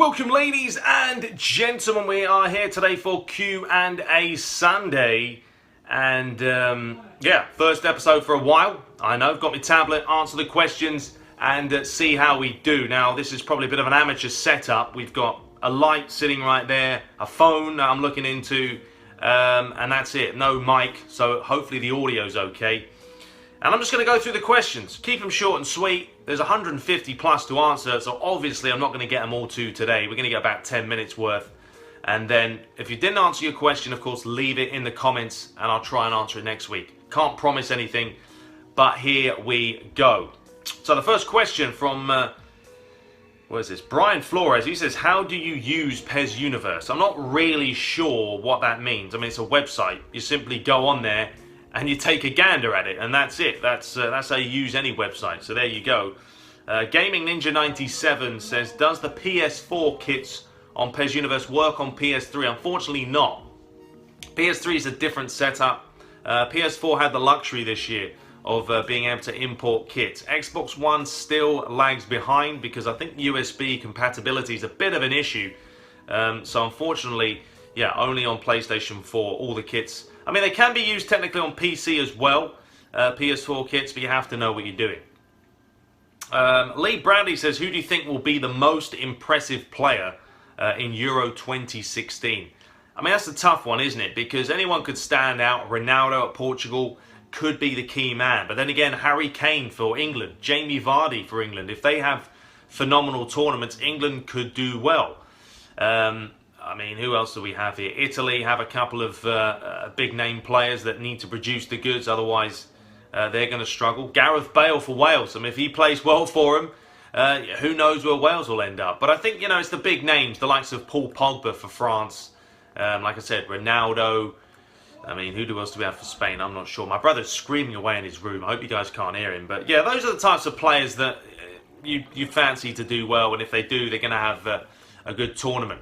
Welcome, ladies and gentlemen. We are here today for Q&A Sunday. And yeah, first episode for a while. I know, got my tablet, answer the questions and see how we do. Now, this is probably a bit of an amateur setup. We've got a light sitting right there, a phone that I'm looking into, and that's it. No mic, so hopefully the audio's okay. And I'm just going to go through the questions. Keep them short and sweet. There's 150 plus to answer, so obviously I'm not going to get them all to today. We're going to get about 10 minutes worth. And then if you didn't answer your question, of course, leave it in the comments and I'll try and answer it next week. Can't promise anything, but here we go. So the first question from, what is this? Brian Flores. He says, how do you use PES Universe? I'm not really sure what that means. I mean, it's a website. You simply go on there and you take a gander at it, and that's it. That's how you use any website. So there you go. Gaming Ninja 97 says, does the PS4 Kits on PES Universe work on PS3? Unfortunately not. PS3 is a different setup. PS4 had the luxury this year of being able to import kits. Xbox One still lags behind because I think USB compatibility is a bit of an issue. So unfortunately, yeah, only on PlayStation 4, all the kits. I mean, they can be used technically on PC as well, PS4 kits, but you have to know what you're doing. Lee Bradley says, who do you think will be the most impressive player in Euro 2016? I mean, that's a tough one, isn't it? Because anyone could stand out. Ronaldo at Portugal could be the key man. But then again, Harry Kane for England, Jamie Vardy for England. If they have phenomenal tournaments, England could do well. I mean, who else do we have here? Italy have a couple of big name players that need to produce the goods. Otherwise, they're going to struggle. Gareth Bale for Wales. I mean, if he plays well for them, who knows where Wales will end up. But I think, you know, it's the big names, the likes of Paul Pogba for France. Like I said, Ronaldo. I mean, who else do we have for Spain? I'm not sure. My brother's screaming away in his room. I hope you guys can't hear him. But yeah, those are the types of players that you fancy to do well. And if they do, they're going to have a good tournament.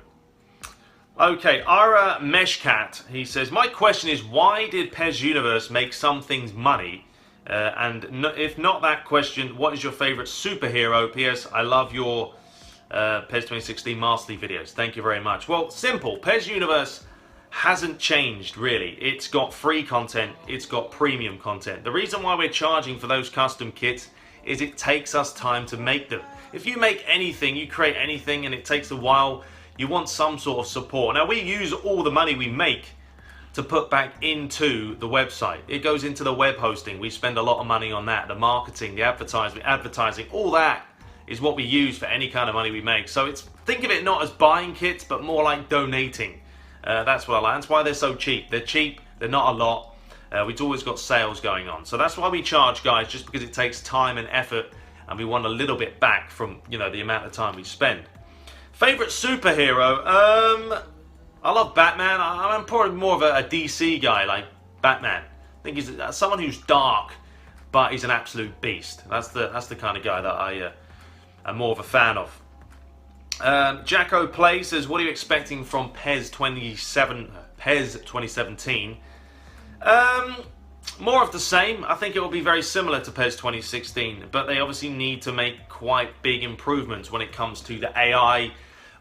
Okay, Ara Meshcat, he says, my question is, why did PES Universe make some things money? If not that question, what is your favourite superhero? P.S. I love your PES 2016 Master League videos. Thank you very much. Well, simple. PES Universe hasn't changed, really. It's got free content. It's got premium content. The reason why we're charging for those custom kits is it takes us time to make them. If you make anything, you create anything, and it takes a while, you want some sort of support. Now, we use all the money we make to put back into the website. It goes into the web hosting. We spend a lot of money on that. The marketing, the advertising, all that is what we use for any kind of money we make. So think of it not as buying kits, but more like donating. That's what I like. That's why they're so cheap. They're cheap. They're not a lot. We've always got sales going on. So that's why we charge, guys, just because it takes time and effort, and we want a little bit back from, you know, the amount of time we spend. Favorite superhero? I love Batman. I'm probably more of a DC guy, like Batman. I think he's someone who's dark, but he's an absolute beast. That's the kind of guy that I am more of a fan of. Jacko Play says, what are you expecting from PES 2017? More of the same. I think it will be very similar to PES 2016, but they obviously need to make quite big improvements when it comes to the AI,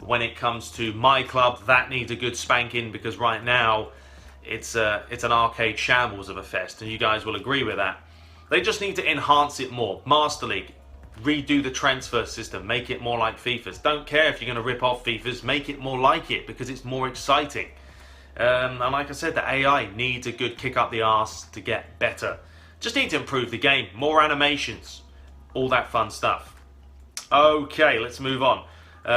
when it comes to My Club. That needs a good spanking, because right now it's an arcade shambles of a fest, and you guys will agree with that. They just need to enhance it more. Master League, redo the transfer system, make it more like FIFA's. Don't care if you're going to rip off FIFA's, make it more like it, because it's more exciting. And like I said, the AI needs a good kick up the arse to get better. Just need to improve the game, more animations, all that fun stuff. Okay, let's move on.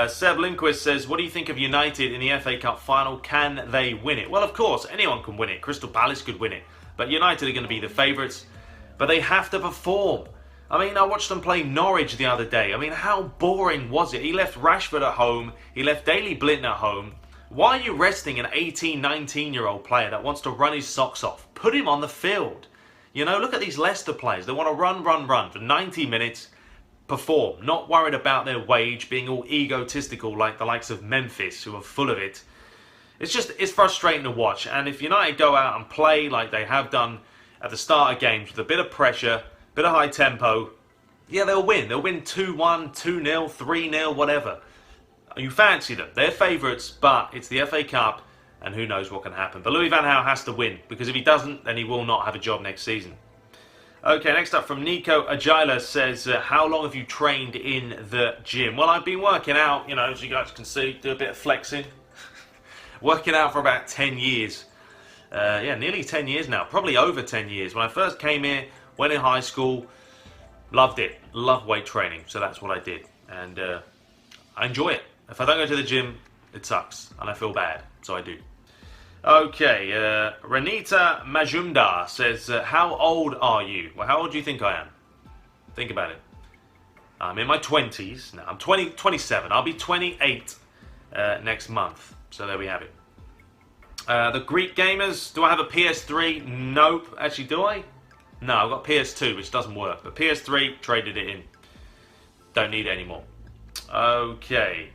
Seb Lindquist says, what do you think of United in the FA Cup final? Can they win it? Well, of course, anyone can win it. Crystal Palace could win it. But United are going to be the favourites. But they have to perform. I mean, I watched them play Norwich the other day. I mean, how boring was it? He left Rashford at home. He left Daley Blind at home. Why are you resting an 18, 19-year-old player that wants to run his socks off? Put him on the field. You know, look at these Leicester players. They want to run for 90 minutes, perform, not worried about their wage, being all egotistical like the likes of Memphis, who are full of it. It's frustrating to watch. And if United go out and play like they have done at the start of games with a bit of pressure, bit of high tempo, yeah, they'll win. They'll win 2-1, 2-0, 3-0, whatever. you fancy them. They're favourites, but it's the FA Cup, and who knows what can happen. But Louis van Gaal has to win, because if he doesn't, then he will not have a job next season. Okay, next up from Nico Agila says, how long have you trained in the gym? Well, I've been working out, as you guys can see, do a bit of flexing. Working out for about 10 years. Yeah, nearly 10 years now, probably over 10 years. When I first came here, went in high school, loved it, loved weight training, so that's what I did. And I enjoy it. If I don't go to the gym, it sucks, and I feel bad, so I do. Okay, Renita Majumdar says, how old are you? Well, how old do you think I am? Think about it. I'm in my 20s. No, I'm 27. I'll be 28 next month. So there we have it. The Greek Gamers, do I have a PS3? Nope. Actually, do I? No, I've got PS2, which doesn't work. But PS3, traded it in. Don't need it anymore. Okay.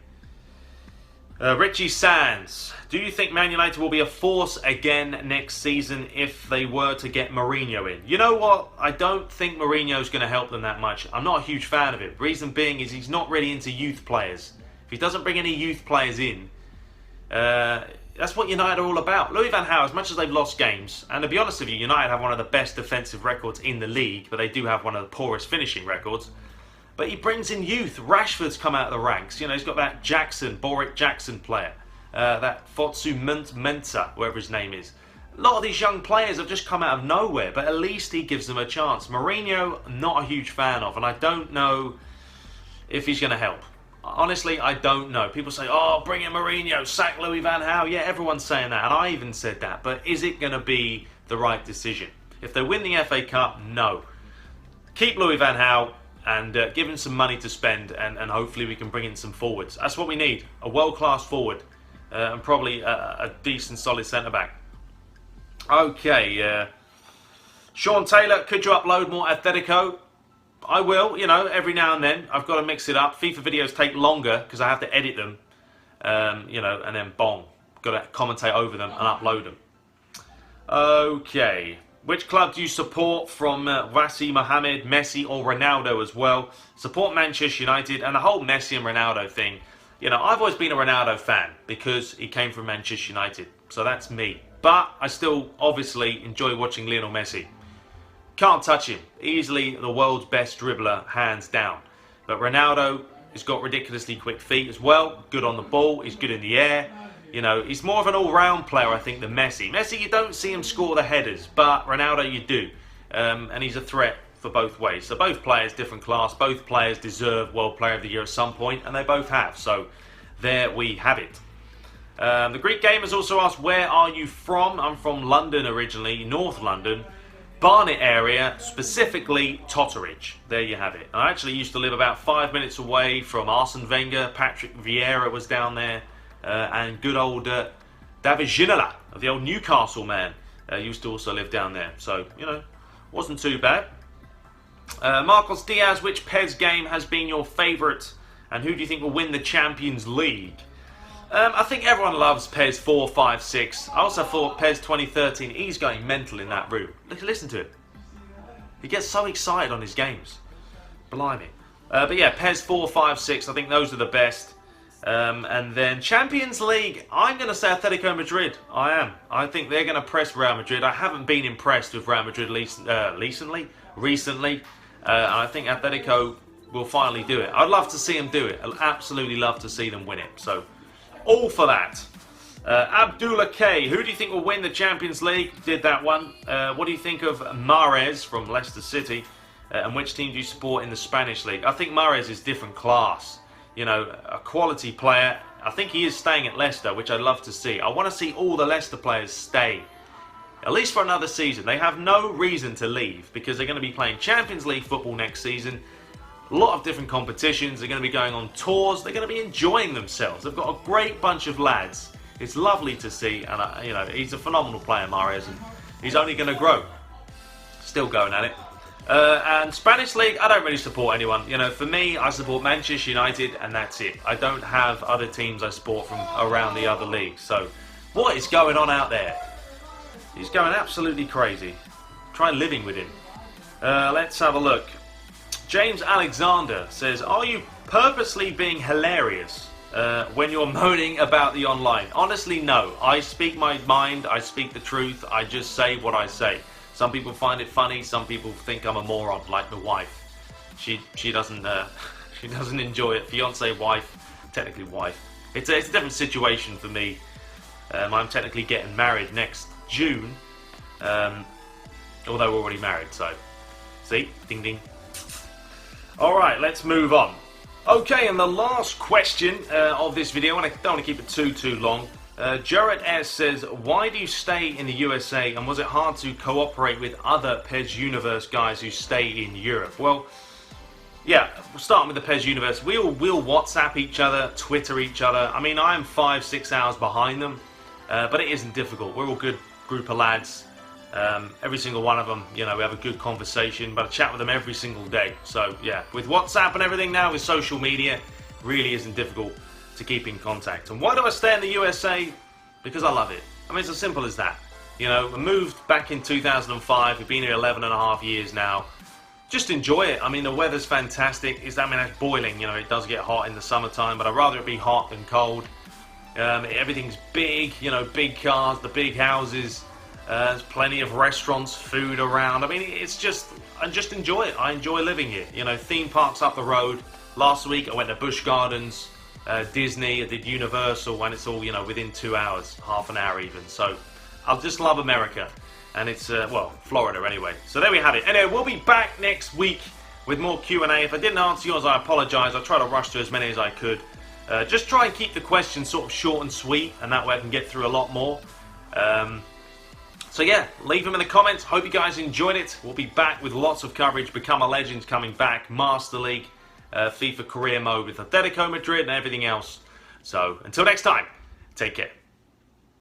Richie Sands, do you think Man United will be a force again next season if they were to get Mourinho in? You know what? I don't think Mourinho's going to help them that much. I'm not a huge fan of it. Reason being is he's not really into youth players. If he doesn't bring any youth players in, that's what United are all about. Louis van Gaal, as much as they've lost games, and to be honest with you, United have one of the best defensive records in the league, but they do have one of the poorest finishing records. But he brings in youth. Rashford's come out of the ranks. He's got that Boric Jackson player. That Fotsu Mensah, whatever his name is. A lot of these young players have just come out of nowhere, but at least he gives them a chance. Mourinho, not a huge fan of, and I don't know if he's going to help. Honestly, I don't know. People say, oh, bring in Mourinho, sack Louis van Gaal. Yeah, everyone's saying that, and I even said that. But is it going to be the right decision? If they win the FA Cup, no. Keep Louis van Gaal and give him some money to spend, and hopefully we can bring in some forwards. That's what we need, a world-class forward, and probably a decent, solid centre-back. Okay, Sean Taylor, could you upload more Atletico? I will, every now and then. I've got to mix it up. FIFA videos take longer because I have to edit them, and then bong. Got to commentate over them and upload them. Okay. Which club do you support from Vasi, Mohamed, Messi or Ronaldo as well? Support Manchester United, and the whole Messi and Ronaldo thing. I've always been a Ronaldo fan because he came from Manchester United. So that's me. But I still obviously enjoy watching Lionel Messi. Can't touch him. Easily the world's best dribbler, hands down. But Ronaldo has got ridiculously quick feet as well. Good on the ball. He's good in the air. He's more of an all-round player, I think, than Messi. Messi, you don't see him score the headers, but Ronaldo, you do. And he's a threat for both ways. So both players, different class. Both players deserve World Player of the Year at some point, and they both have. So there we have it. The Greek Gamers also asked, where are you from? I'm from London originally, North London. Barnet area, specifically Totteridge. There you have it. I actually used to live about 5 minutes away from Arsene Wenger. Patrick Vieira was down there. And good old David Ginola, the old Newcastle man, used to also live down there. So, wasn't too bad. Marcos Diaz, which PES game has been your favourite? And who do you think will win the Champions League? I think everyone loves PES 4, 5, 6. I also thought PES 2013, he's going mental in that room. Listen to it. He gets so excited on his games. Blimey. But yeah, PES 4, 5, 6, I think those are the best. And then Champions League, I'm going to say Atletico Madrid. I am. I think they're going to press Real Madrid. I haven't been impressed with Real Madrid recently. I think Atletico will finally do it. I'd love to see them do it. I'd absolutely love to see them win it. So, all for that. Abdullah K, who do you think will win the Champions League? Did that one. What do you think of Mahrez from Leicester City? And which team do you support in the Spanish League? I think Mahrez is different class. A quality player. I think he is staying at Leicester, which I'd love to see. I want to see all the Leicester players stay, at least for another season. They have no reason to leave because they're going to be playing Champions League football next season. A lot of different competitions. They're going to be going on tours. They're going to be enjoying themselves. They've got a great bunch of lads. It's lovely to see, and he's a phenomenal player, Mahrez, and he's only going to grow. Still going at it. And Spanish League, I don't really support anyone. For me, I support Manchester United, and that's it. I don't have other teams I support from around the other leagues. So, what is going on out there? He's going absolutely crazy. Try living with him. Let's have a look. James Alexander says, are you purposely being hilarious? when you're moaning about the online? Honestly, no. I speak my mind, I speak the truth, I just say what I say. Some people find it funny, some people think I'm a moron, like my wife. She doesn't she doesn't enjoy it. Fiance, wife, technically wife. It's a different situation for me. I'm technically getting married next June, although we're already married, so see, ding ding. Alright, let's move on. Okay, and the last question of this video, and I don't want to keep it too long. Jared S says, why do you stay in the USA, and was it hard to cooperate with other PES Universe guys who stay in Europe? Well, yeah, starting with the PES Universe, we'll WhatsApp each other, Twitter each other. I mean, I am 5-6 hours behind them, but it isn't difficult. We're all good group of lads. Every single one of them, you know, we have a good conversation, but I chat with them every single day. So yeah, with WhatsApp and everything now, with social media, really isn't difficult to keep in contact. And why do I stay in the USA? Because I love it. I mean, it's as simple as that. You know, I moved back in 2005. We've been here 11 and a half years now. Just enjoy it. I mean, the weather's fantastic. It's boiling. You know, it does get hot in the summertime, but I'd rather it be hot than cold. Everything's big. You know, big cars, the big houses. There's plenty of restaurants, food around. I mean, I just enjoy it. I enjoy living here. You know, theme parks up the road. Last week I went to Busch Gardens, Disney, I did Universal, and it's all, you know, within 2 hours, half an hour even. So I just love America, and it's, well, Florida anyway. So there we have it. Anyway, we'll be back next week with more Q&A. If I didn't answer yours, I apologise. I try to rush through as many as I could. Just try and keep the questions sort of short and sweet, and that way I can get through a lot more. So yeah, leave them in the comments. Hope you guys enjoyed it. We'll be back with lots of coverage. Become a Legend coming back. Master League, FIFA Career Mode with Atletico Madrid and everything else. So until next time, take care.